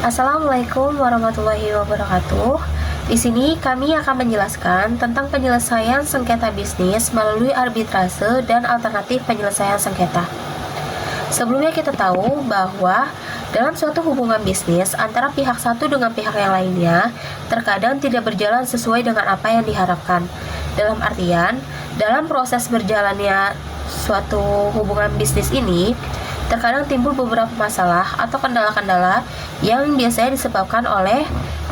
Assalamualaikum warahmatullahi wabarakatuh. Di sini kami akan menjelaskan tentang penyelesaian sengketa bisnis melalui arbitrase dan alternatif penyelesaian sengketa. Sebelumnya kita tahu bahwa dalam suatu hubungan bisnis antara pihak satu dengan pihak yang lainnya terkadang tidak berjalan sesuai dengan apa yang diharapkan. Dalam artian, dalam proses berjalannya suatu hubungan bisnis ini terkadang timbul beberapa masalah atau kendala-kendala yang biasanya disebabkan oleh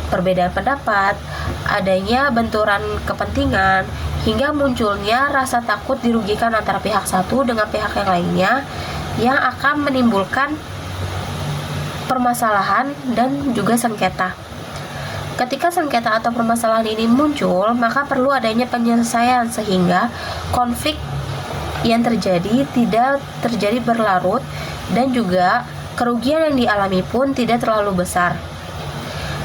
perbedaan pendapat, adanya benturan kepentingan, hingga munculnya rasa takut dirugikan antara pihak satu dengan pihak yang lainnya yang akan menimbulkan permasalahan dan juga sengketa. Ketika sengketa atau permasalahan ini muncul, maka perlu adanya penyelesaian sehingga konflik yang terjadi tidak terjadi berlarut dan juga kerugian yang dialami pun tidak terlalu besar.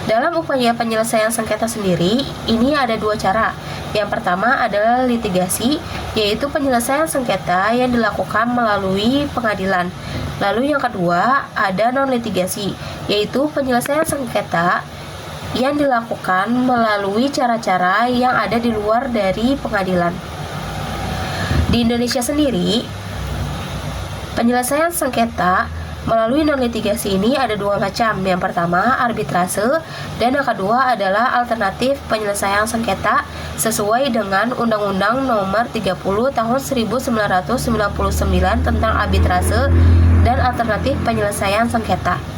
Dalam upaya penyelesaian sengketa sendiri, ini ada dua cara. Yang pertama adalah litigasi, yaitu penyelesaian sengketa yang dilakukan melalui pengadilan. Lalu yang kedua ada non-litigasi, yaitu penyelesaian sengketa yang dilakukan melalui cara-cara yang ada di luar dari pengadilan. Di Indonesia sendiri, penyelesaian sengketa melalui non-litigasi ini ada dua macam. Yang pertama arbitrase dan yang kedua adalah alternatif penyelesaian sengketa sesuai dengan Undang-Undang Nomor 30 Tahun 1999 tentang arbitrase dan alternatif penyelesaian sengketa.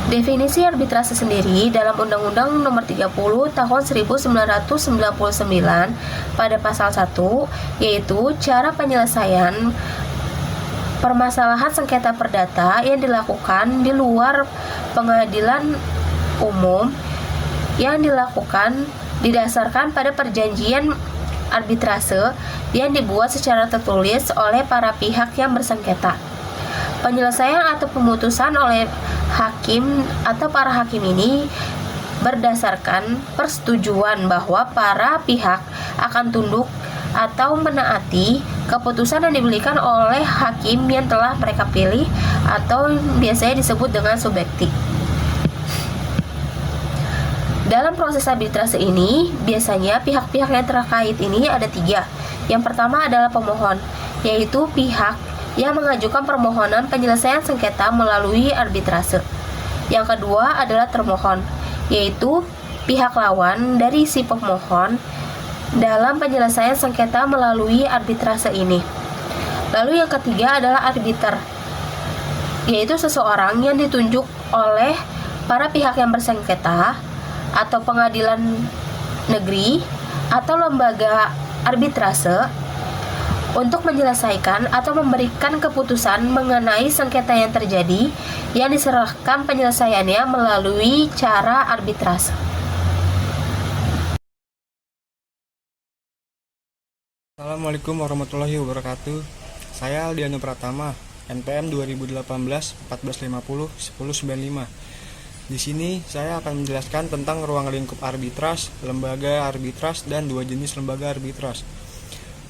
Definisi arbitrase sendiri dalam Undang-Undang Nomor 30 Tahun 1999 pada pasal 1 yaitu cara penyelesaian permasalahan sengketa perdata yang dilakukan di luar pengadilan umum yang dilakukan didasarkan pada perjanjian arbitrase yang dibuat secara tertulis oleh para pihak yang bersengketa. Penyelesaian atau pemutusan oleh hakim atau para hakim ini berdasarkan persetujuan bahwa para pihak akan tunduk atau menaati keputusan yang diberikan oleh hakim yang telah mereka pilih atau biasanya disebut dengan subjektif. Dalam proses arbitrase ini, biasanya pihak-pihak yang terkait ini ada tiga. Yang pertama adalah pemohon, yaitu pihak yang mengajukan permohonan penyelesaian sengketa melalui arbitrase. Yang kedua adalah termohon, yaitu pihak lawan dari si pemohon dalam penyelesaian sengketa melalui arbitrase ini. Lalu yang ketiga adalah arbiter, yaitu seseorang yang ditunjuk oleh para pihak yang bersengketa atau pengadilan negeri atau lembaga arbitrase untuk menyelesaikan atau memberikan keputusan mengenai sengketa yang terjadi yang diserahkan penyelesaiannya melalui cara arbitrase. Assalamualaikum warahmatullahi wabarakatuh. Saya Aldiano Pratama, NPM 2018-1450-1095. Di sini saya akan menjelaskan tentang ruang lingkup arbitras, lembaga arbitras, dan dua jenis lembaga arbitras.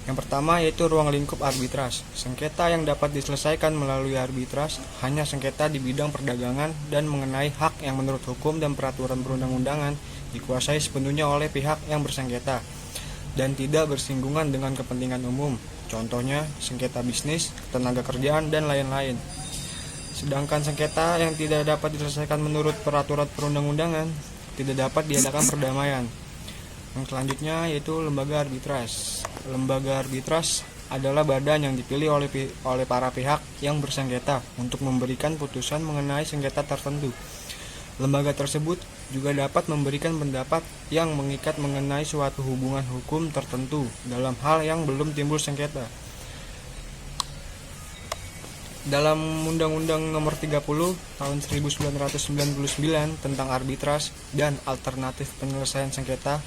Yang pertama yaitu ruang lingkup arbitras. Sengketa yang dapat diselesaikan melalui arbitras hanya sengketa di bidang perdagangan dan mengenai hak yang menurut hukum dan peraturan perundang-undangan dikuasai sepenuhnya oleh pihak yang bersengketa dan tidak bersinggungan dengan kepentingan umum. Contohnya sengketa bisnis, tenaga kerjaan, dan lain-lain. Sedangkan sengketa yang tidak dapat diselesaikan menurut peraturan perundang-undangan tidak dapat diadakan perdamaian. Yang selanjutnya yaitu lembaga arbitras. Lembaga arbitras adalah badan yang dipilih oleh para pihak yang bersengketa untuk memberikan putusan mengenai sengketa tertentu. Lembaga tersebut juga dapat memberikan pendapat yang mengikat mengenai suatu hubungan hukum tertentu dalam hal yang belum timbul sengketa. Dalam Undang-Undang Nomor 30 Tahun 1999 tentang arbitras dan alternatif penyelesaian sengketa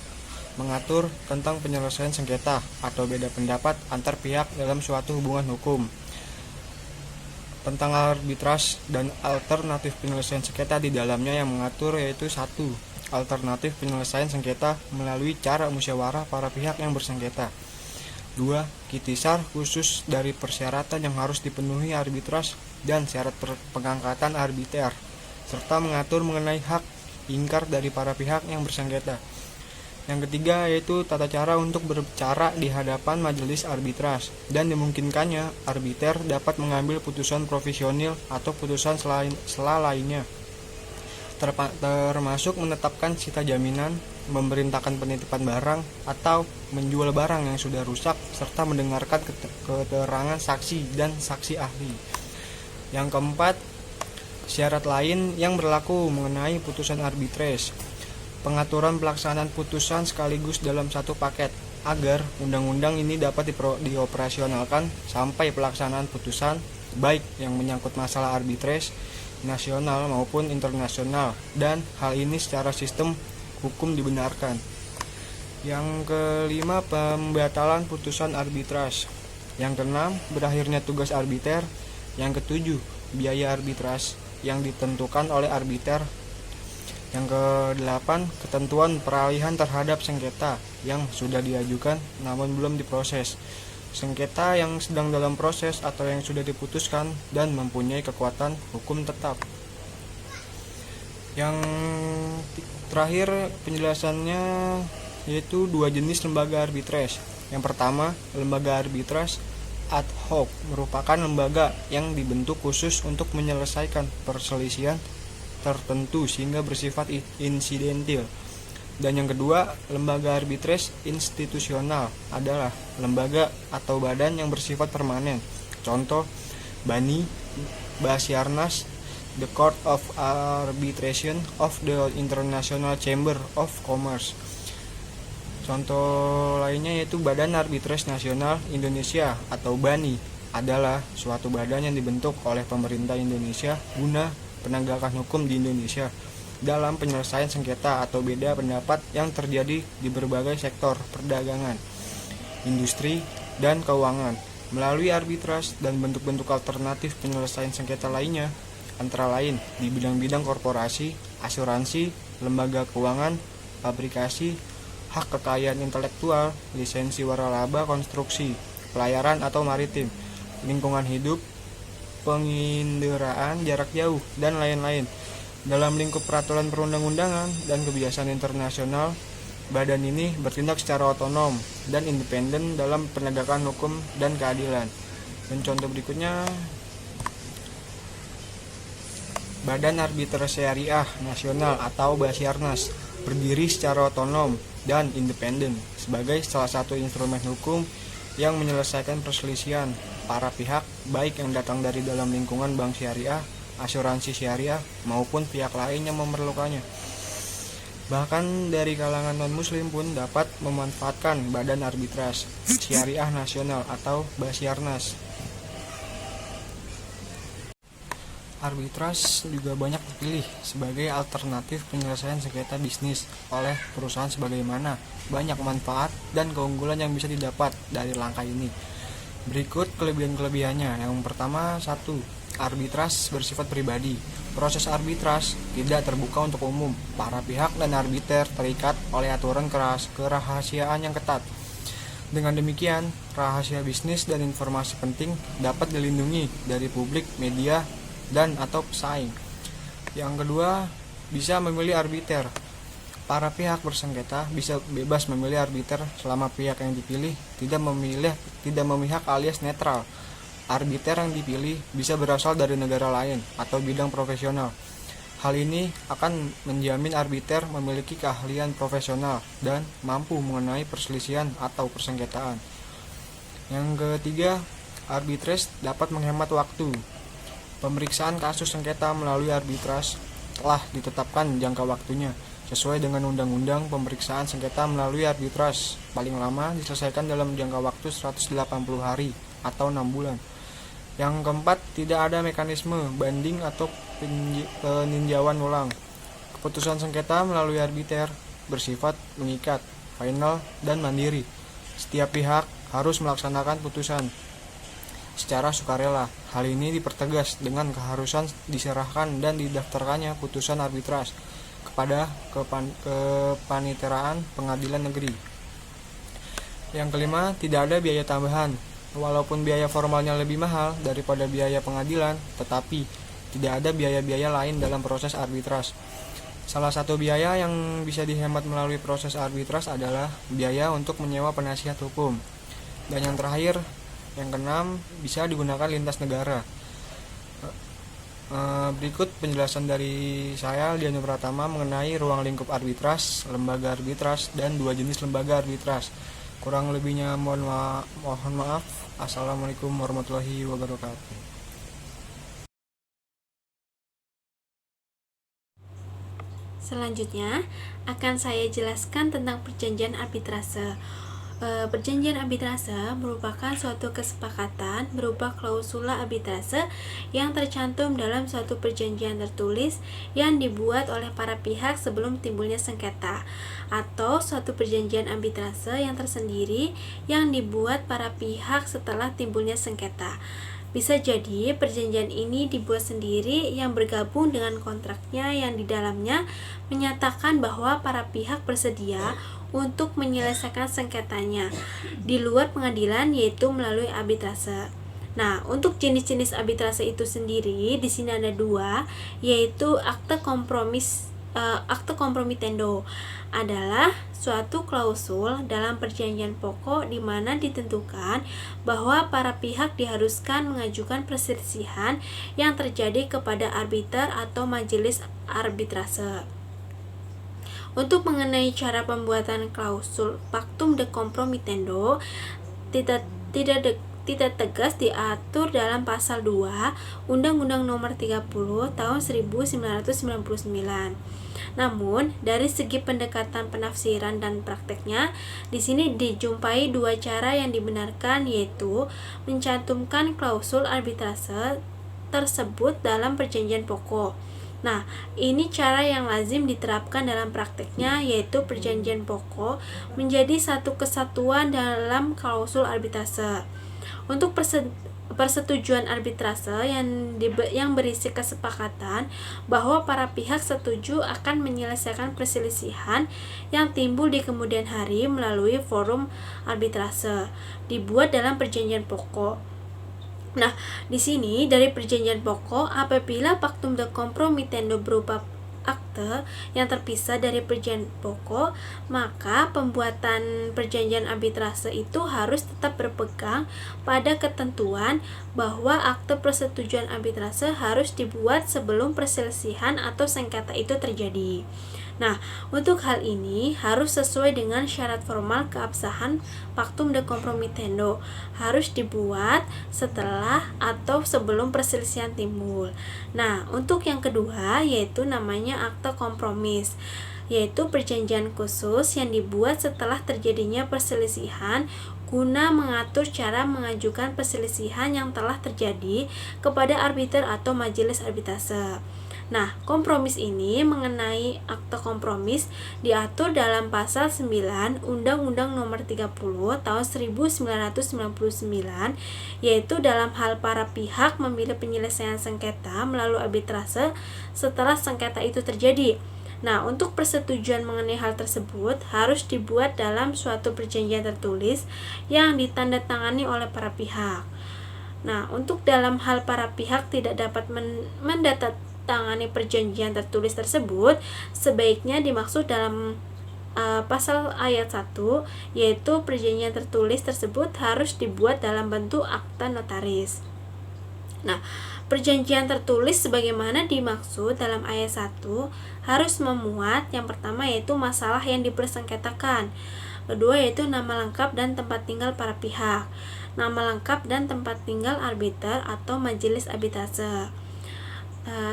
mengatur tentang penyelesaian sengketa atau beda pendapat antar pihak dalam suatu hubungan hukum. Tentang arbitras dan alternatif penyelesaian sengketa di dalamnya yang mengatur yaitu 1. Alternatif penyelesaian sengketa melalui cara musyawarah para pihak yang bersengketa. 2. Kitisar khusus dari persyaratan yang harus dipenuhi arbitras dan syarat pengangkatan arbiter, serta mengatur mengenai hak ingkar dari para pihak yang bersengketa. Yang ketiga yaitu tata cara untuk berbicara di hadapan majelis arbitras dan dimungkinkannya arbiter dapat mengambil putusan provisional atau putusan sela lainnya, termasuk menetapkan sita jaminan, memerintahkan penitipan barang, atau menjual barang yang sudah rusak, serta mendengarkan keterangan saksi dan saksi ahli. Yang keempat, syarat lain yang berlaku mengenai putusan arbitres. Pengaturan pelaksanaan putusan sekaligus dalam satu paket, agar undang-undang ini dapat dioperasionalkan sampai pelaksanaan putusan, baik yang menyangkut masalah arbitres nasional maupun internasional, dan hal ini secara sistem hukum dibenarkan. Yang kelima, pembatalan putusan arbitras. Yang keenam, berakhirnya tugas arbiter. Yang ketujuh, biaya arbitras yang ditentukan oleh arbiter. Yang kedelapan, ketentuan peralihan terhadap sengketa yang sudah diajukan namun belum diproses, sengketa yang sedang dalam proses atau yang sudah diputuskan dan mempunyai kekuatan hukum tetap. Yang terakhir penjelasannya yaitu dua jenis lembaga arbitras. Yang pertama, lembaga arbitras ad hoc merupakan lembaga yang dibentuk khusus untuk menyelesaikan perselisihan tertentu sehingga bersifat insidentil. Dan yang kedua, lembaga arbitras institusional adalah lembaga atau badan yang bersifat permanen. Contoh, BANI, Basarnas, the Court of Arbitration of the International Chamber of Commerce. Contoh lainnya yaitu Badan Arbitrase Nasional Indonesia atau BANI adalah suatu badan yang dibentuk oleh pemerintah Indonesia guna penegakan hukum di Indonesia dalam penyelesaian sengketa atau beda pendapat yang terjadi di berbagai sektor perdagangan, industri, dan keuangan melalui arbitras dan bentuk-bentuk alternatif penyelesaian sengketa lainnya, antara lain di bidang-bidang korporasi, asuransi, lembaga keuangan, fabrikasi, hak kekayaan intelektual, lisensi waralaba, konstruksi, pelayaran atau maritim, lingkungan hidup, penginderaan jarak jauh, dan lain-lain. Dalam lingkup peraturan perundang-undangan dan kebiasaan internasional, badan ini bertindak secara otonom dan independen dalam penegakan hukum dan keadilan. Dan contoh berikutnya, Badan Arbitrase Syariah Nasional atau Basarnas berdiri secara otonom dan independen sebagai salah satu instrumen hukum yang menyelesaikan perselisihan para pihak, baik yang datang dari dalam lingkungan bank syariah, asuransi syariah, maupun pihak lain yang memerlukannya. Bahkan dari kalangan non-muslim pun dapat memanfaatkan Badan Arbitras Syariah Nasional atau Basarnas. Arbitras juga banyak dipilih sebagai alternatif penyelesaian sengketa bisnis oleh perusahaan sebagaimana banyak manfaat dan keunggulan yang bisa didapat dari langkah ini. Berikut kelebihan-kelebihannya. Yang pertama, 1. Arbitras bersifat pribadi. Proses arbitras tidak terbuka untuk umum. Para pihak dan arbiter terikat oleh aturan kerahasiaan yang ketat. Dengan demikian, rahasia bisnis dan informasi penting dapat dilindungi dari publik, media, dan atau pesaing. Yang kedua, bisa memilih arbiter. Para pihak bersengketa bisa bebas memilih arbiter selama pihak yang dipilih tidak memihak alias netral. Arbiter yang dipilih bisa berasal dari negara lain atau bidang profesional. Hal ini akan menjamin arbiter memiliki keahlian profesional dan mampu mengenai perselisihan atau persengketaan. Yang ketiga, arbitras dapat menghemat waktu. Pemeriksaan kasus sengketa melalui arbitras telah ditetapkan jangka waktunya sesuai dengan undang-undang. Pemeriksaan sengketa melalui arbitras paling lama diselesaikan dalam jangka waktu 180 hari atau 6 bulan. Yang keempat, tidak ada mekanisme banding atau peninjauan ulang. Keputusan sengketa melalui arbiter bersifat mengikat, final, dan mandiri. Setiap pihak harus melaksanakan putusan secara sukarela. Hal ini dipertegas dengan keharusan diserahkan dan didaftarkannya putusan arbitras kepada kepaniteraan pengadilan negeri. Yang kelima, tidak ada biaya tambahan. Walaupun biaya formalnya lebih mahal daripada biaya pengadilan, tetapi tidak ada biaya-biaya lain dalam proses arbitras. Salah satu biaya yang bisa dihemat melalui proses arbitras adalah biaya untuk menyewa penasihat hukum. Dan yang terakhir, yang keenam, bisa digunakan lintas negara. Berikut penjelasan dari saya, Dianu Pratama, mengenai ruang lingkup arbitras, lembaga arbitras, dan dua jenis lembaga arbitras. Kurang lebihnya mohon maaf. Assalamualaikum warahmatullahi wabarakatuh. Selanjutnya akan saya jelaskan tentang perjanjian arbitrase. Perjanjian arbitrase merupakan suatu kesepakatan berupa klausula arbitrase yang tercantum dalam suatu perjanjian tertulis yang dibuat oleh para pihak sebelum timbulnya sengketa, atau suatu perjanjian arbitrase yang tersendiri yang dibuat para pihak setelah timbulnya sengketa. Bisa jadi perjanjian ini dibuat sendiri yang bergabung dengan kontraknya yang di dalamnya menyatakan bahwa para pihak bersedia untuk menyelesaikan sengketanya di luar pengadilan, yaitu melalui arbitrase. Nah, untuk jenis-jenis arbitrase itu sendiri di sini ada dua, yaitu akte kompromitendo adalah suatu klausul dalam perjanjian pokok di mana ditentukan bahwa para pihak diharuskan mengajukan perselisihan yang terjadi kepada arbiter atau majelis arbitrase. Untuk mengenai cara pembuatan klausul pactum de compromitendo tidak tegas diatur dalam pasal 2 Undang-Undang Nomor 30 Tahun 1999. Namun, dari segi pendekatan penafsiran dan prakteknya, di sini dijumpai dua cara yang dibenarkan, yaitu mencantumkan klausul arbitrase tersebut dalam perjanjian pokok. Nah, ini cara yang lazim diterapkan dalam prakteknya, yaitu perjanjian pokok menjadi satu kesatuan dalam klausul arbitrase. Untuk persetujuan arbitrase yang berisi kesepakatan bahwa para pihak setuju akan menyelesaikan perselisihan yang timbul di kemudian hari melalui forum arbitrase dibuat dalam perjanjian pokok. Nah, di sini dari perjanjian pokok, apabila pactum de compromitendo berupa akte yang terpisah dari perjanjian pokok, maka pembuatan perjanjian arbitrase itu harus tetap berpegang pada ketentuan bahwa akte persetujuan arbitrase harus dibuat sebelum perselisihan atau sengketa itu terjadi. Nah, untuk hal ini harus sesuai dengan syarat formal keabsahan pactum de compromitendo, harus dibuat setelah atau sebelum perselisihan timbul. Nah, untuk yang kedua yaitu namanya akte kompromis, yaitu perjanjian khusus yang dibuat setelah terjadinya perselisihan guna mengatur cara mengajukan perselisihan yang telah terjadi kepada arbiter atau majelis arbitrase. Nah, kompromis ini mengenai akte kompromis diatur dalam pasal 9 Undang-Undang Nomor 30 Tahun 1999, yaitu dalam hal para pihak memilih penyelesaian sengketa melalui arbitrase setelah sengketa itu terjadi. Nah, untuk persetujuan mengenai hal tersebut harus dibuat dalam suatu perjanjian tertulis yang ditandatangani oleh para pihak. Nah, untuk dalam hal para pihak tidak dapat mendatangani perjanjian tertulis tersebut, sebaiknya dimaksud dalam pasal ayat 1, yaitu perjanjian tertulis tersebut harus dibuat dalam bentuk akta notaris. Nah, perjanjian tertulis sebagaimana dimaksud dalam ayat 1 harus memuat yang pertama yaitu masalah yang dipersengketakan, kedua yaitu nama lengkap dan tempat tinggal para pihak, nama lengkap dan tempat tinggal arbiter atau majelis arbitrase.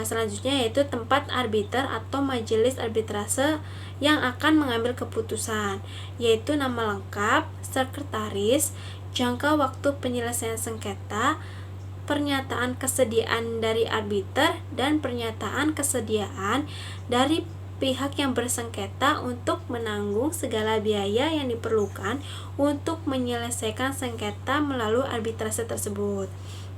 Selanjutnya yaitu tempat arbiter atau majelis arbitrase yang akan mengambil keputusan, yaitu nama lengkap, sekretaris, jangka waktu penyelesaian sengketa, pernyataan kesediaan dari arbiter, dan pernyataan kesediaan dari pihak yang bersengketa untuk menanggung segala biaya yang diperlukan untuk menyelesaikan sengketa melalui arbitrase tersebut.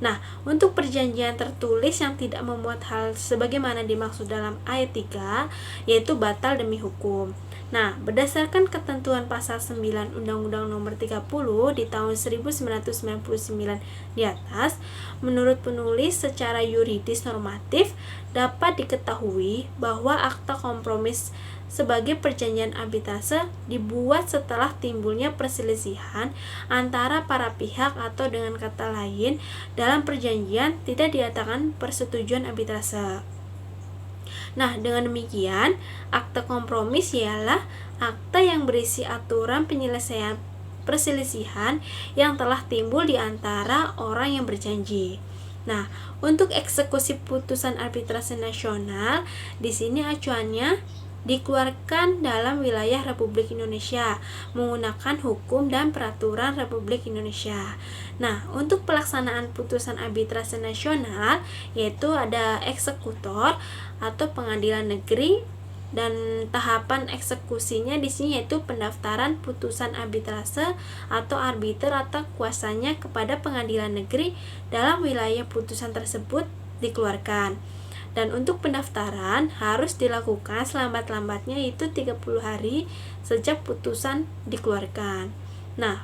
Nah, untuk perjanjian tertulis yang tidak memuat hal sebagaimana dimaksud dalam ayat 3, yaitu batal demi hukum. Nah, berdasarkan ketentuan pasal 9 Undang-Undang Nomor 30 di tahun 1999 di atas, menurut penulis secara yuridis normatif dapat diketahui bahwa akta kompromis sebagai perjanjian arbitrase dibuat setelah timbulnya perselisihan antara para pihak, atau dengan kata lain, dalam perjanjian tidak dinyatakan persetujuan arbitrase. Nah, dengan demikian, akta kompromis ialah akta yang berisi aturan penyelesaian perselisihan yang telah timbul di antara orang yang berjanji. Nah, untuk eksekusi putusan arbitrase nasional, di sini acuannya dikeluarkan dalam wilayah Republik Indonesia menggunakan hukum dan peraturan Republik Indonesia. Nah, untuk pelaksanaan putusan arbitrase nasional, yaitu ada eksekutor atau pengadilan negeri, dan tahapan eksekusinya di sini yaitu pendaftaran putusan arbitrase atau arbiter atau kuasanya kepada pengadilan negeri dalam wilayah putusan tersebut dikeluarkan. Dan untuk pendaftaran harus dilakukan selambat-lambatnya yaitu 30 hari sejak putusan dikeluarkan. Nah,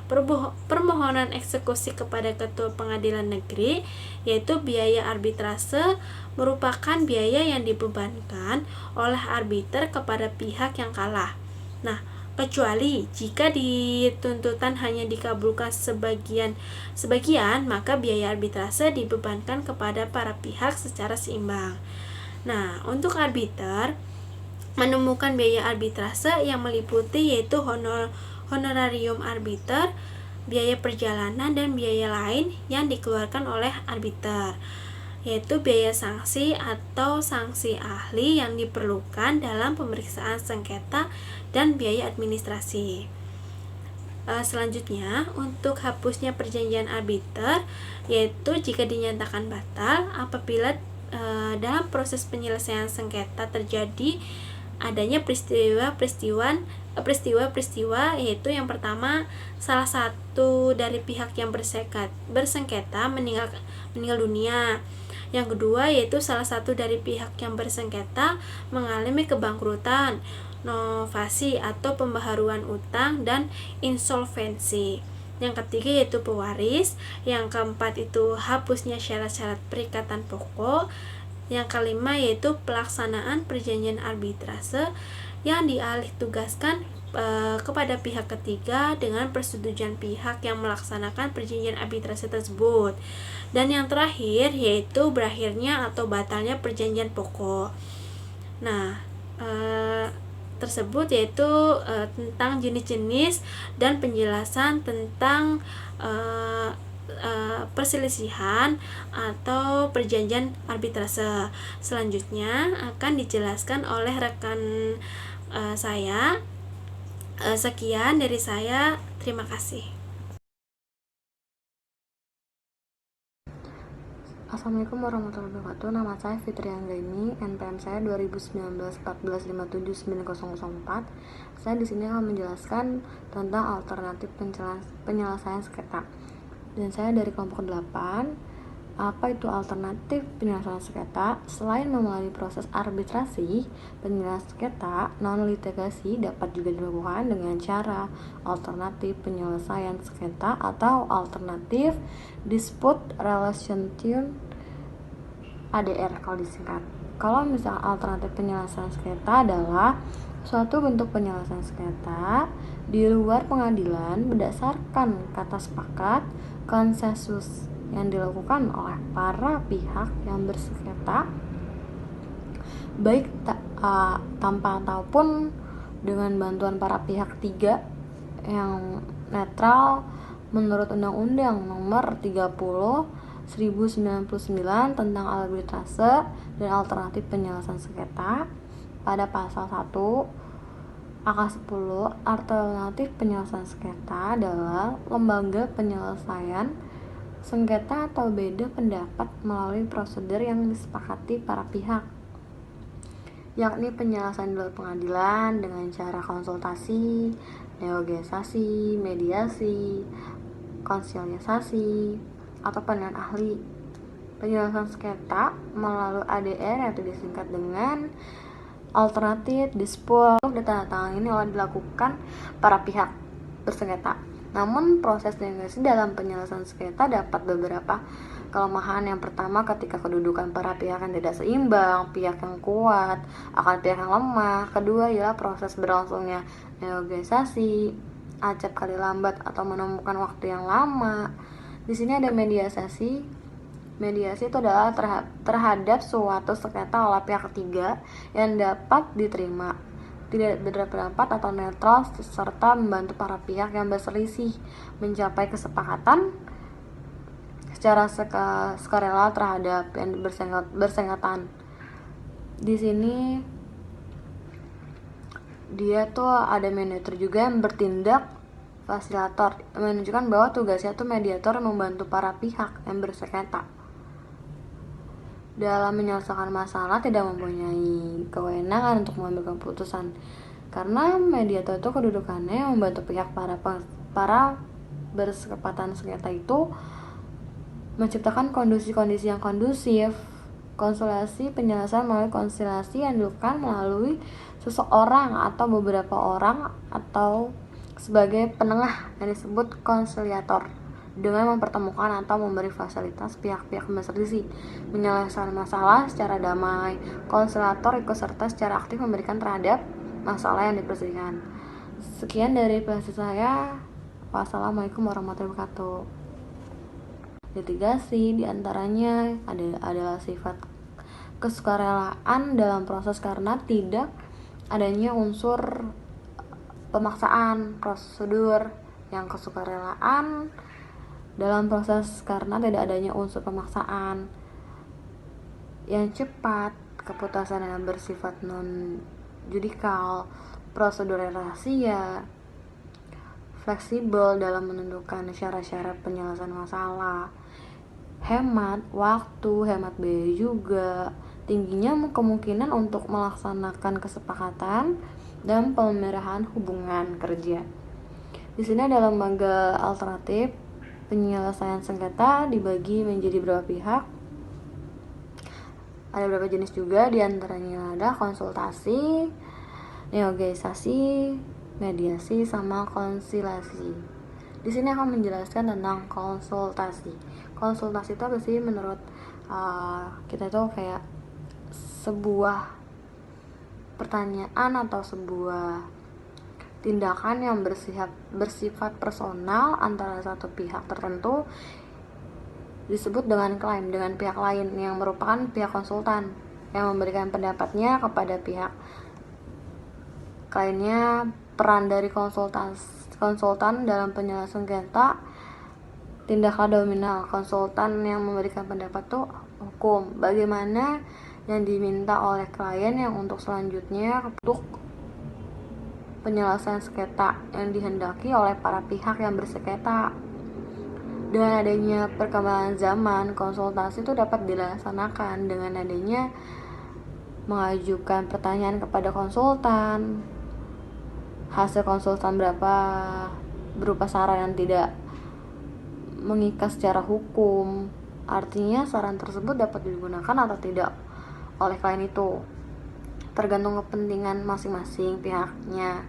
permohonan eksekusi kepada ketua pengadilan negeri yaitu biaya arbitrase merupakan biaya yang dibebankan oleh arbiter kepada pihak yang kalah. Nah, kecuali jika dituntutan hanya dikabulkan sebagian, maka biaya arbitrase dibebankan kepada para pihak secara seimbang. Nah, untuk arbiter menemukan biaya arbitrase yang meliputi yaitu honorarium arbiter, biaya perjalanan, dan biaya lain yang dikeluarkan oleh arbiter, yaitu biaya sanksi atau sanksi ahli yang diperlukan dalam pemeriksaan sengketa, dan biaya administrasi. Selanjutnya, untuk hapusnya perjanjian arbiter, yaitu jika dinyatakan batal apabila dalam proses penyelesaian sengketa terjadi adanya peristiwa yaitu yang pertama, salah satu dari pihak yang bersengketa meninggal dunia. Yang kedua yaitu salah satu dari pihak yang bersengketa mengalami kebangkrutan, novasi atau pembaharuan utang, dan insolvensi. Yang ketiga yaitu pewaris. Yang keempat itu hapusnya syarat-syarat perikatan pokok. Yang kelima yaitu pelaksanaan perjanjian arbitrase yang dialih tugaskan kepada pihak ketiga dengan persetujuan pihak yang melaksanakan perjanjian arbitrase tersebut. Dan yang terakhir yaitu berakhirnya atau batalnya perjanjian pokok. Nah, tersebut yaitu tentang jenis-jenis dan penjelasan tentang perselisihan atau perjanjian arbitrase. Selanjutnya akan dijelaskan oleh rekan saya. Sekian dari saya, terima kasih. Assalamualaikum warahmatullahi wabarakatuh. Nama saya Fitri Anggraini, NPM saya 2019-1457-9004. Saya di sini akan menjelaskan tentang alternatif penyelesaian sengketa. Dan saya dari kelompok 8. Apa itu alternatif penyelesaian sengketa? Selain melalui proses arbitrasi, penyelesaian sengketa non-litigasi dapat juga dilakukan dengan cara alternatif penyelesaian sengketa atau alternatif dispute resolution ADR kalau disingkat. Kalau misalnya alternatif penyelesaian sengketa adalah suatu bentuk penyelesaian sengketa di luar pengadilan berdasarkan kata sepakat konsensus yang dilakukan oleh para pihak yang bersengketa, baik tanpa ataupun dengan bantuan para pihak tiga yang netral menurut Undang-Undang Nomor 30 1099 tentang arbitrase dan alternatif penyelesaian sengketa. Pada pasal 1 angka 10, alternatif penyelesaian sengketa adalah lembaga penyelesaian sengketa atau beda pendapat melalui prosedur yang disepakati para pihak. yakni penyelesaian di luar pengadilan dengan cara konsultasi, negosiasi, mediasi, konsiliasi, atau pandangan ahli. Penyelesaian sengketa melalui ADR atau disingkat dengan alternatif dispute ditandatangani oleh dilakukan para pihak bersengketa. Namun proses negosiasi dalam penyelesaian sengketa dapat beberapa kelemahan. Yang pertama, ketika kedudukan para pihak yang tidak seimbang, pihak yang kuat akan pihak yang lemah. Kedua ialah proses berlangsungnya negosiasi acap kali lambat atau menemukan waktu yang lama. Di sini ada mediasi. Mediasi itu adalah terhadap suatu sengketa oleh pihak ketiga yang dapat diterima, tidak berbeda pendapat atau netral, serta membantu para pihak yang berselisih mencapai kesepakatan secara sukarela terhadap yang bersengketaan. Di sini dia tuh ada mediator juga yang bertindak fasilitator, menunjukkan bahwa tugasnya tuh mediator membantu para pihak yang bersengketa dalam menyelesaikan masalah, tidak mempunyai kewenangan untuk mengambil keputusan, karena mediator itu kedudukannya membantu pihak para berkesepakatan sengketa itu menciptakan kondisi-kondisi yang kondusif. Konsultasi penyelesaian melalui konsultasi yang dilakukan melalui seseorang atau beberapa orang atau sebagai penengah yang disebut konsiliator, dengan mempertemukan atau memberi fasilitas pihak-pihak berselisih menyelesaikan masalah secara damai. Konsultator ikut serta secara aktif memberikan terhadap masalah yang diperselisihkan. Sekian dari penjelasan saya. Wassalamualaikum warahmatullahi wabarakatuh. Litigasi diantaranya adalah sifat kesukarelaan dalam proses karena tidak adanya unsur pemaksaan. Prosedur yang kesukarelaan dalam proses karena tidak adanya unsur pemaksaan. Yang cepat, keputusan yang bersifat non judikal, prosedur rahasia, fleksibel dalam menentukan syarat-syarat penyelesaian masalah, hemat waktu, hemat biaya juga, tingginya kemungkinan untuk melaksanakan kesepakatan dan pemerahan hubungan kerja. Di sini ada lembaga alternatif penyelesaian sengketa dibagi menjadi beberapa pihak. Ada beberapa jenis juga, diantaranya ada konsultasi, negosiasi, mediasi, sama konsiliasi. Di sini akan menjelaskan tentang konsultasi. Konsultasi itu apa sih menurut kita itu kayak sebuah pertanyaan atau sebuah tindakan yang bersifat personal antara satu pihak tertentu disebut dengan klaim dengan pihak lain yang merupakan pihak konsultan yang memberikan pendapatnya kepada pihak kliennya. Peran dari konsultan dalam penyelesaian sengketa, tindakan dominal konsultan yang memberikan pendapat itu hukum, bagaimana yang diminta oleh klien yang untuk selanjutnya untuk penyelesaian sengketa yang dihendaki oleh para pihak yang bersengketa. Dengan adanya perkembangan zaman, konsultasi itu dapat dilaksanakan dengan adanya mengajukan pertanyaan kepada konsultan. Hasil konsultan berupa saran yang tidak mengikat secara hukum. Artinya saran tersebut dapat digunakan atau tidak oleh klien itu, tergantung kepentingan masing-masing pihaknya.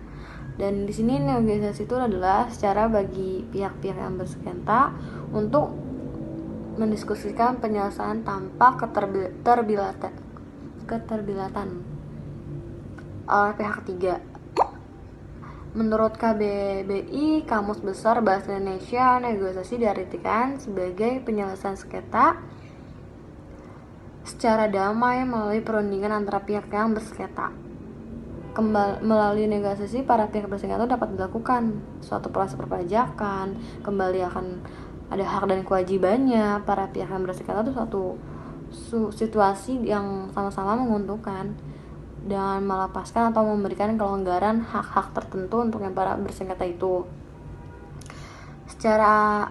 Dan di sini negosiasi itu adalah secara bagi pihak-pihak yang bersengketa untuk mendiskusikan penyelesaian tanpa keterbilatan oleh pihak ketiga. Menurut KBBI, Kamus Besar Bahasa Indonesia, negosiasi diartikan sebagai penyelesaian sengketa secara damai melalui perundingan antara pihak yang bersengketa. Melalui negosiasi, para pihak bersengketa dapat dilakukan suatu proses perpajakan, kembali akan ada hak dan kewajibannya. Para pihak yang bersengketa itu suatu situasi yang sama-sama menguntungkan dan melepaskan atau memberikan kelonggaran hak-hak tertentu untuk yang para bersengketa itu secara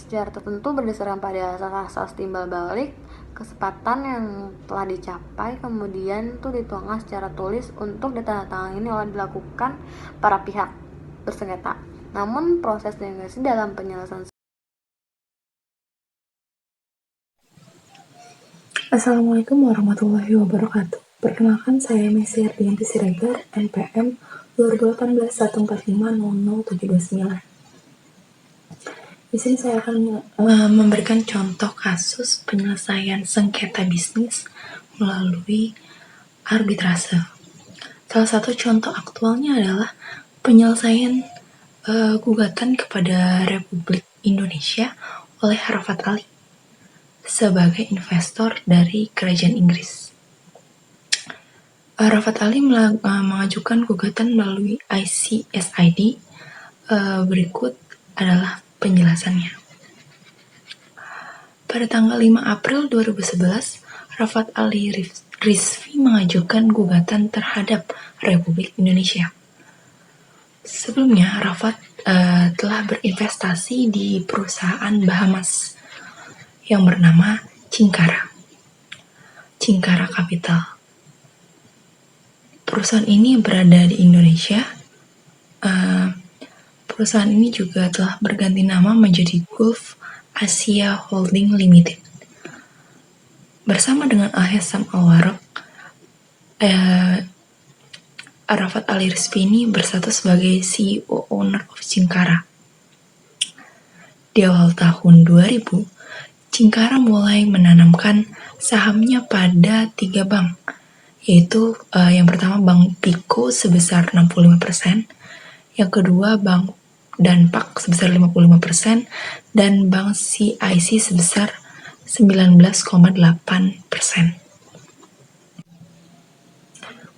tertentu berdasarkan pada asas timbal balik kesepakatan yang telah dicapai kemudian tuh dituangkan secara tulis untuk ditandatangani oleh dilakukan para pihak bersengketa. Namun proses negosiasi dalam penyelesaian. Assalamualaikum warahmatullahi wabarakatuh. Perkenalkan, saya Messi Ardianti Siregar, NPM 201814500729. Di sini saya akan memberikan contoh kasus penyelesaian sengketa bisnis melalui arbitrase. Salah satu contoh aktualnya adalah penyelesaian gugatan kepada Republik Indonesia oleh Rafat Ali sebagai investor dari Kerajaan Inggris. Rafat Ali mengajukan gugatan melalui ICSID. Berikut adalah penjelasannya. Pada tanggal 5 April 2011, Rafat Ali Rizvi mengajukan gugatan terhadap Republik Indonesia. Sebelumnya, Rafat telah berinvestasi di perusahaan Bahamas yang bernama Cinkara Capital. Perusahaan ini berada di Indonesia. Perusahaan ini juga telah berganti nama menjadi Gulf Asia Holding Limited. Bersama dengan Al-Hassam Al-Warraq, Rafat Ali Rizvi ini berstatus sebagai CEO owner of Cinkara. Di awal tahun 2000, Cinkara mulai menanamkan sahamnya pada 3 bank, yaitu yang pertama Bank Piko sebesar 65%, yang kedua Bank Danpak sebesar 55%, dan Bank CIC sebesar 19,8%.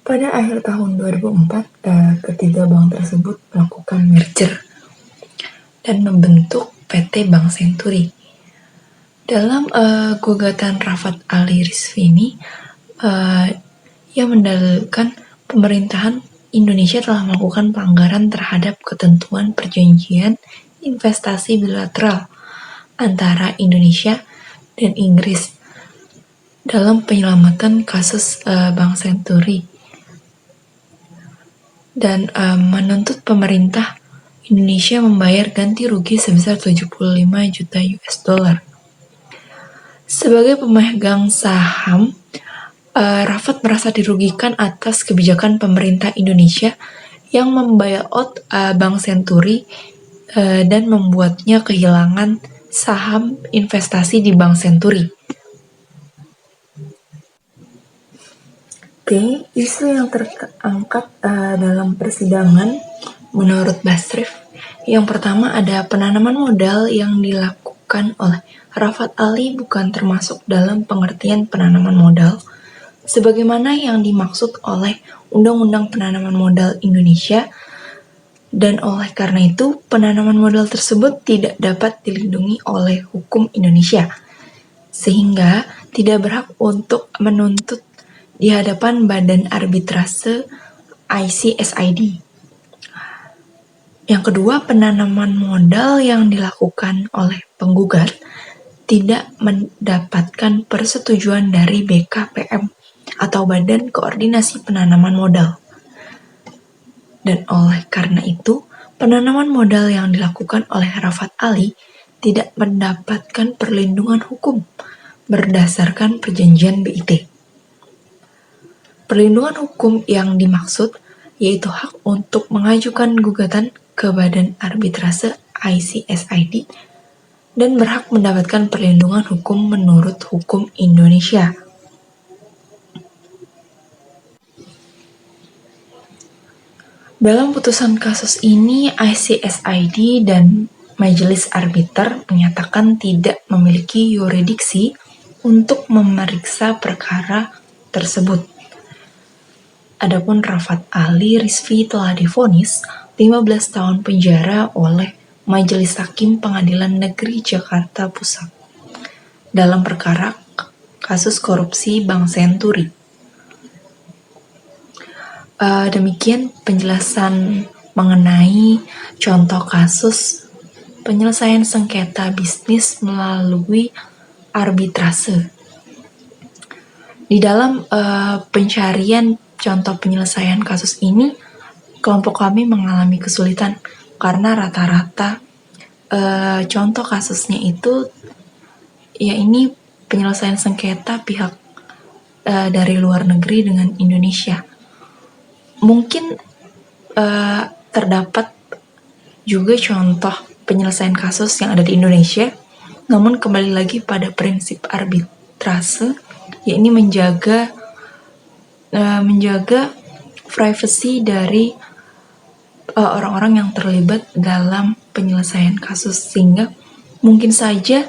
Pada akhir tahun 2004, ketiga bank tersebut melakukan merger dan membentuk PT Bank Senturi. Dalam gugatan Rafat Ali Rizvi ini, ia mendalilkan pemerintahan Indonesia telah melakukan pelanggaran terhadap ketentuan perjanjian investasi bilateral antara Indonesia dan Inggris dalam penyelamatan kasus Bank Senturi, dan menuntut pemerintah Indonesia membayar ganti rugi sebesar 75 juta US dollar. Sebagai pemegang saham, Rafat merasa dirugikan atas kebijakan pemerintah Indonesia yang membuyout Bank Senturi dan membuatnya kehilangan saham investasi di Bank Senturi. Oke, isu yang terangkat dalam persidangan menurut Basrif, yang pertama ada penanaman modal yang dilakukan oleh Rafat Ali bukan termasuk dalam pengertian penanaman modal sebagaimana yang dimaksud oleh Undang-Undang Penanaman Modal Indonesia, dan oleh karena itu penanaman modal tersebut tidak dapat dilindungi oleh hukum Indonesia sehingga tidak berhak untuk menuntut di hadapan Badan Arbitrase ICSID. Yang kedua, penanaman modal yang dilakukan oleh penggugat tidak mendapatkan persetujuan dari BKPM atau Badan Koordinasi Penanaman Modal. Dan oleh karena itu, penanaman modal yang dilakukan oleh Rafat Ali tidak mendapatkan perlindungan hukum berdasarkan perjanjian BIT. Perlindungan hukum yang dimaksud yaitu hak untuk mengajukan gugatan ke Badan Arbitrase ICSID dan berhak mendapatkan perlindungan hukum menurut hukum Indonesia. Dalam putusan kasus ini, ICSID dan Majelis Arbiter menyatakan tidak memiliki yurisdiksi untuk memeriksa perkara tersebut. Adapun Rafat Ali Rizvi telah divonis 15 tahun penjara oleh Majelis Hakim Pengadilan Negeri Jakarta Pusat dalam perkara kasus korupsi Bank Senturi. Demikian penjelasan mengenai contoh kasus penyelesaian sengketa bisnis melalui arbitrase. Di dalam pencarian contoh penyelesaian kasus ini, kelompok kami mengalami kesulitan karena rata-rata contoh kasusnya itu ya ini penyelesaian sengketa pihak dari luar negeri dengan Indonesia. Mungkin terdapat juga contoh penyelesaian kasus yang ada di Indonesia, namun kembali lagi pada prinsip arbitrase, yakni menjaga privasi dari orang-orang yang terlibat dalam penyelesaian kasus, sehingga mungkin saja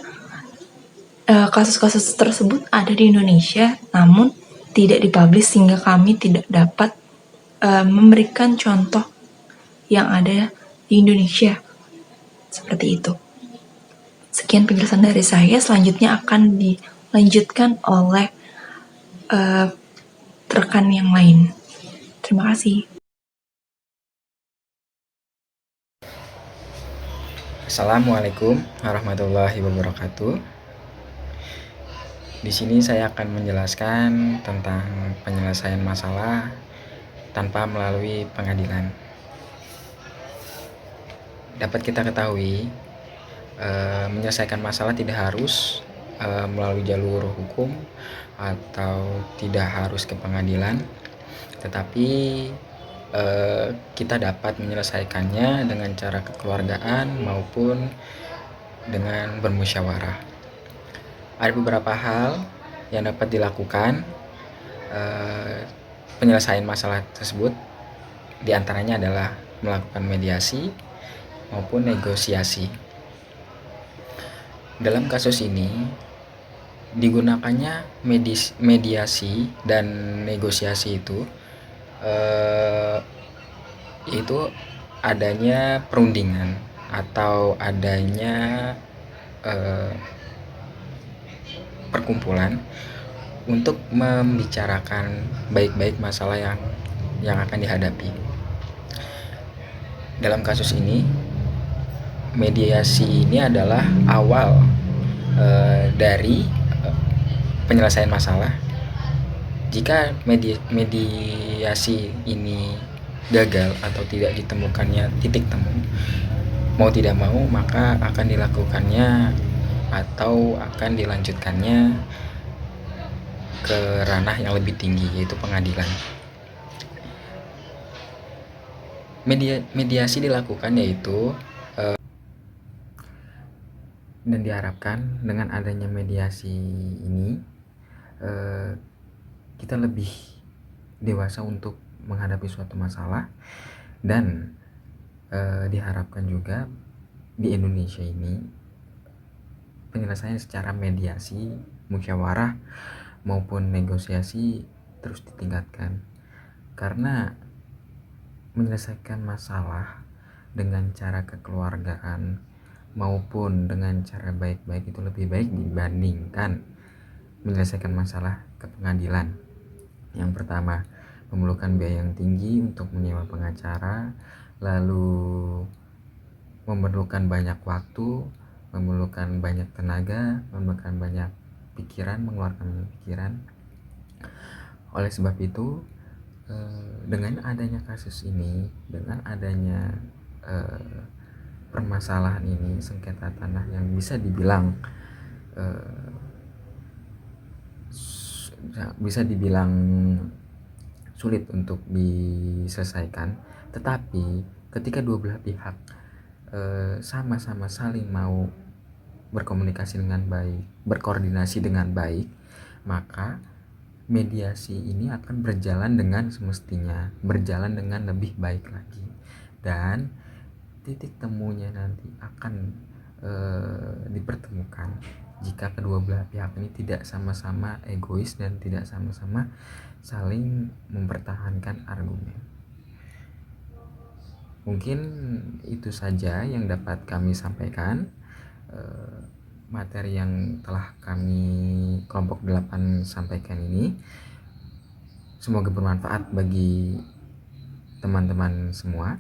kasus-kasus tersebut ada di Indonesia namun tidak dipublish, sehingga kami tidak dapat memberikan contoh yang ada di Indonesia. Seperti itu. Sekian penjelasan dari saya. Selanjutnya akan dilanjutkan oleh rekan yang lain. Terima kasih. Assalamualaikum warahmatullahi wabarakatuh. Di sini saya akan menjelaskan tentang penyelesaian masalah tanpa melalui pengadilan. Dapat kita ketahui, menyelesaikan masalah tidak harus melalui jalur hukum atau tidak harus ke pengadilan, tetapi kita dapat menyelesaikannya dengan cara kekeluargaan maupun dengan bermusyawarah. Ada beberapa hal yang dapat dilakukan penyelesaian masalah tersebut, diantaranya adalah melakukan mediasi maupun negosiasi. Dalam kasus ini digunakannya mediasi dan negosiasi itu adanya perundingan atau adanya perkumpulan untuk membicarakan baik-baik masalah yang akan dihadapi. Dalam kasus ini, mediasi ini adalah awal dari penyelesaian masalah. Jika mediasi ini gagal atau tidak ditemukannya titik temu, mau tidak mau maka akan dilakukannya atau akan dilanjutkannya ke ranah yang lebih tinggi, yaitu pengadilan. Mediasi dilakukan yaitu dan diharapkan dengan adanya mediasi ini kita lebih dewasa untuk menghadapi suatu masalah, dan diharapkan juga di Indonesia ini penyelesaian secara mediasi, musyawarah maupun negosiasi terus ditingkatkan, karena menyelesaikan masalah dengan cara kekeluargaan maupun dengan cara baik-baik itu lebih baik dibandingkan menyelesaikan masalah ke pengadilan. Yang pertama, memerlukan biaya yang tinggi untuk menyewa pengacara, lalu memerlukan banyak waktu, memerlukan banyak tenaga, memerlukan banyak pikiran, mengeluarkan banyak pikiran. Oleh sebab itu, dengan adanya kasus ini, dengan adanya permasalahan ini, sengketa tanah yang bisa dibilang sulit untuk diselesaikan, tetapi ketika dua belah pihak sama-sama saling mau berkomunikasi dengan baik, berkoordinasi dengan baik, maka mediasi ini akan berjalan dengan semestinya, berjalan dengan lebih baik lagi, dan titik temunya nanti akan dipertemukan jika kedua belah pihak ini tidak sama-sama egois dan tidak sama-sama saling mempertahankan argumen. Mungkin itu saja yang dapat kami sampaikan. Materi yang telah kami kelompok 8 sampaikan ini semoga bermanfaat bagi teman-teman semua.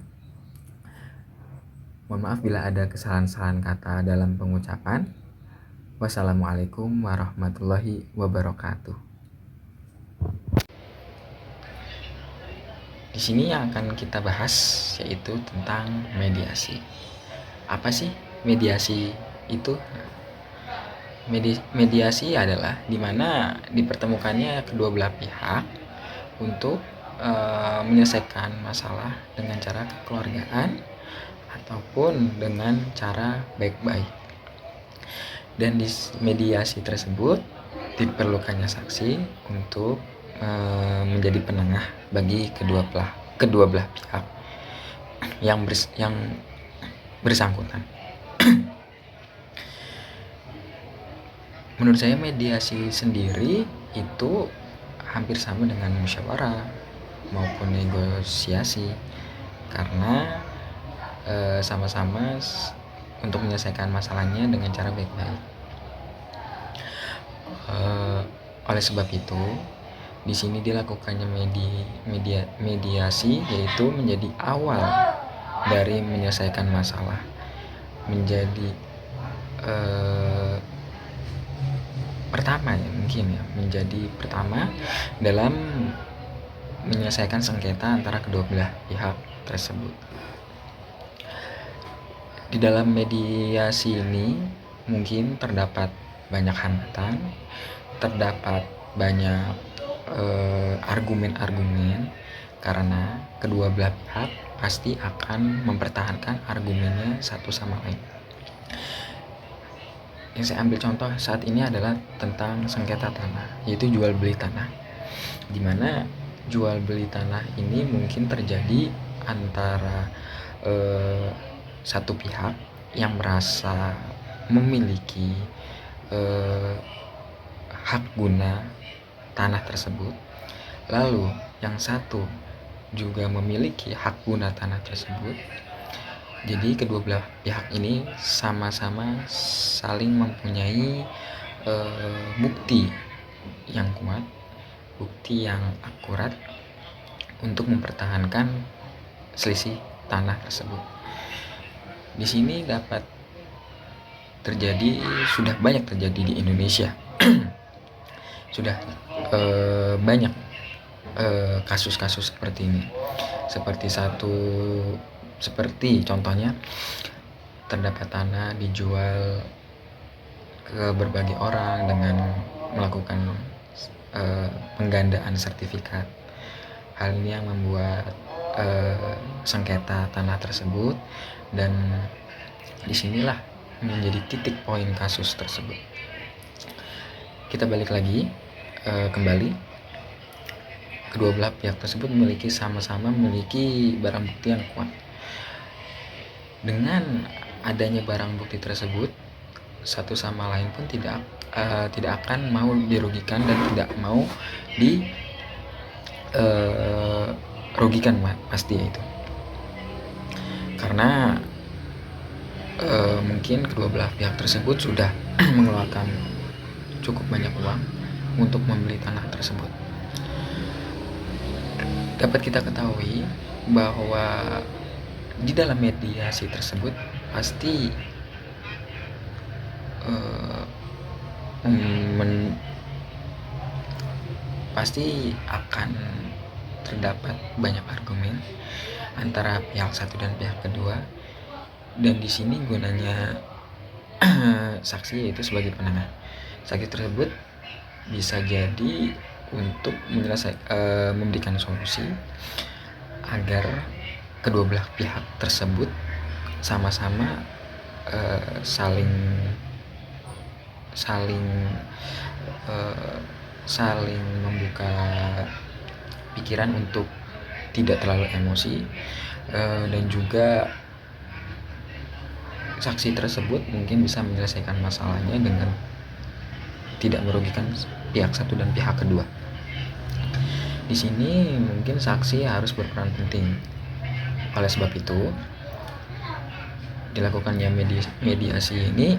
Mohon maaf bila ada kesalahan-kesalahan kata dalam pengucapan. Wassalamualaikum warahmatullahi wabarakatuh. Di sini yang akan kita bahas yaitu tentang mediasi. Apa sih mediasi itu? Mediasi adalah dimana dipertemukannya kedua belah pihak untuk menyelesaikan masalah dengan cara kekeluargaan ataupun dengan cara baik-baik. Dan di mediasi tersebut diperlukannya saksi untuk menjadi penengah bagi kedua belah pihak yang bersangkutan. Menurut saya mediasi sendiri itu hampir sama dengan musyawarah maupun negosiasi, karena sama-sama untuk menyelesaikan masalahnya dengan cara baik-baik. Oleh sebab itu, di sini dilakukannya mediasi yaitu menjadi awal dari menyelesaikan masalah, menjadi menjadi pertama dalam menyelesaikan sengketa antara kedua belah pihak tersebut. Di dalam mediasi ini mungkin terdapat banyak hambatan, terdapat banyak argumen-argumen, karena kedua belah pihak pasti akan mempertahankan argumennya satu sama lain. Yang saya ambil contoh saat ini adalah tentang sengketa tanah, yaitu jual beli tanah, dimana jual beli tanah ini mungkin terjadi antara satu pihak yang merasa memiliki hak guna tanah tersebut, lalu yang satu juga memiliki hak guna tanah tersebut. Jadi kedua belah pihak ini sama-sama saling mempunyai bukti yang kuat, bukti yang akurat untuk mempertahankan selisih tanah tersebut. Di sini sudah banyak terjadi di Indonesia. Sudah banyak kasus-kasus seperti ini. Seperti contohnya terdapat tanah dijual ke berbagai orang dengan melakukan penggandaan sertifikat. Hal ini yang membuat sengketa tanah tersebut, dan disinilah menjadi titik poin kasus tersebut. Kita balik lagi kembali, kedua belah pihak tersebut sama-sama memiliki barang bukti yang kuat. Dengan adanya barang bukti tersebut, satu sama lain pun tidak akan mau dirugikan dan tidak mau rugikan pasti itu, karena mungkin kedua belah pihak tersebut sudah mengeluarkan cukup banyak uang untuk membeli tanah tersebut. Dapat kita ketahui bahwa di dalam mediasi tersebut pasti pasti akan terdapat banyak argumen antara pihak satu dan pihak kedua, dan di sini gunanya saksi yaitu sebagai penengah. Saksi tersebut bisa jadi untuk memberikan solusi agar kedua belah pihak tersebut sama-sama saling membuka pikiran untuk tidak terlalu emosi, dan juga saksi tersebut mungkin bisa menyelesaikan masalahnya dengan tidak merugikan pihak satu dan pihak kedua. Di sini mungkin saksi harus berperan penting. Oleh sebab itu, dilakukannya mediasi ini